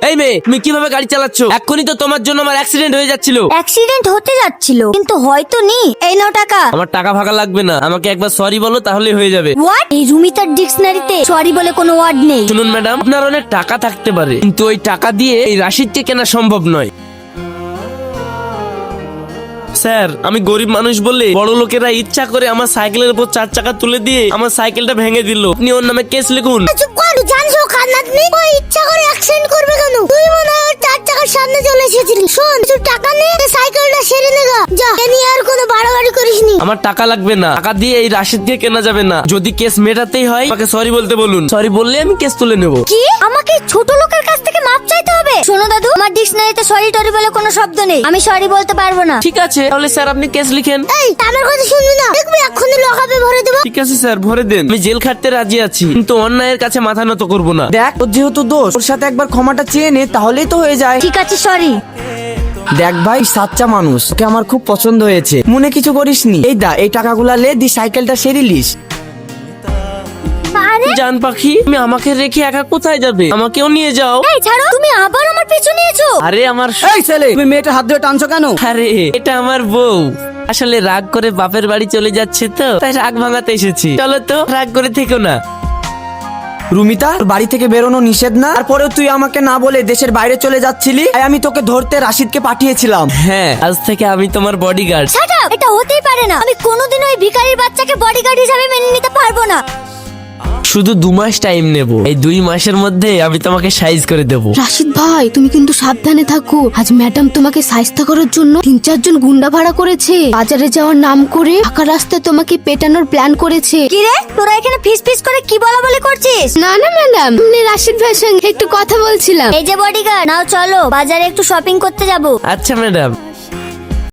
এই মেয়ে, তুমি কিভাবে গাড়ি চালাচ্ছ? এক্ষুনি তো তোমার জন্য আমার অ্যাক্সিডেন্ট হয়ে যাচ্ছিল। অ্যাক্সিডেন্ট হতে যাচ্ছিল, কিন্তু হয়তো নি। এই নাও টাকা। আমার টাকা ফাঁকা লাগবে না, আমাকে একবার সরি বলো তাহলে হয়ে যাবে। হোয়াট? এই রুমিতার ডিকশনারিতে সরি বলে কোনো ওয়ার্ড নেই। শুনুন ম্যাডাম, আপনার অনেক টাকা থাকতে পারে, কিন্তু ওই টাকা দিয়ে এই রাশিদকে কেনা সম্ভব নয়। স্যার, আমি গরিব মানুষ বলে বড় লোকেরা ইচ্ছা করে আমার সাইকেলের উপর 4 চাকা তুলে দিয়ে আমার সাইকেলটা ভেঙে দিল। আপনি ওর নামে কেস লিখুন। চুপ কর, জানছো খান্নাতনি ও ইচ্ছা করে অ্যাক্সিডেন্ট করবে কেন? তুই মনে হয় 4 চাকার সামনে চলে এসেছিলি। শোন, তুই টাকা নে, সাইকেলটা সেরে নেগা যা। এনি আর কোনো বাড়াবাড়ি করিসনি। আমার টাকা লাগবে না, টাকা দিয়ে এই রাশিদকে কেনা যাবে না। যদি কেস মেটাতেই হয় আমাকে সরি বলতে বলুন, সরি বললে আমি কেস তুলে নেব। কি? আমাকে ছোট লোকের কাছ থেকে মাপ চাইতে হবে? শোনো দাদু, আমার ডিকশনারিতে সরি টরি বলে কোনো শব্দ নেই। আমি সরি বলতে পারবো না। ঠিক আছে, তাহলে স্যার আপনি কেস লিখেন। এই, আমার কথা শুনবি না? দেখবি এক্ষুনি লকআপে ভরে দেবো। ঠিক আছে স্যার, ভরে দেন। আমি জেল খাটতে রাজি আছি, কিন্তু অন্যায়ের কাছে মাথা নত করবো না। দেখ, ওর যেহেতু দোষ, ওর সাথে একবার ক্ষমাটা চেয়ে নে, তাহলেই তো হয়ে যায়। ঠিক আছে, সরি। দেখ ভাই, সাচ্চা মানুষ, ওকে আমার খুব পছন্দ হয়েছে। মনে কিছু করিসনি। এই দা, এই টাকাগুলা লে দি, সাইকেলটা সেরিলিস। আরে জান পাখি, তুমি আমাকে রেখে একা কোথায় যাবে? আমাকেও নিয়ে যাও। এই ছাড়ো, তুমি আবার আমার পিছু নিয়েছো। আরে আমার এই ছেলে, তুমি মেয়েটার হাত ধরে টানছো কেন? আরে এটা আমার বউ। আসলে রাগ করে বাপের বাড়ি চলে যাচ্ছে তো, তাই রাগ ভাঙাতে এসেছি। চলো তো, রাগ করে থেকো না। রুমিতা, তোর বাড়ি থেকে বেরোনো নিষেধ না? তারপরেও তুই আমাকে না বলে দেশের বাইরে চলে যাচ্ছিলি। তাই আমি তোকে ধরতে রাশিদকে পাঠিয়েছিলাম। হ্যাঁ, আজ থেকে আমি তোমার বডিগার্ড। Shut up! এটা হতেই পারে না। আমি কোনোদিনও ওই ভিখারির বাচ্চাকে বডিগার্ড হিসেবে মেনে নিতে পারবো না। শুধু 2 মাস টাইম নেব। এই 2 মাসের মধ্যে আমি তোমাকে সাইজ করে দেবো। রাশিদ ভাই, তুমি কিন্তু সাবধানে থাকো। আজ ম্যাডাম তোমাকে সাহায্য করার জন্য 3-4 জন গুন্ডা ভাড়া করেছে। বাজারে যাওয়ার নাম করে ফাঁকা রাস্তায় তোমাকে পেটানোর প্ল্যান করেছে। কি রে, তোরা এখানে ফিস ফিস করে কি বলা বলি করছিস? না না ম্যাডাম, আমি রাশিদ ভাইয়ের সঙ্গে একটু কথা বলছিলাম। এই যে বডিগার্ড, নাও চলো বাজারে একটু শপিং করতে যাবো। আচ্ছা ম্যাডাম।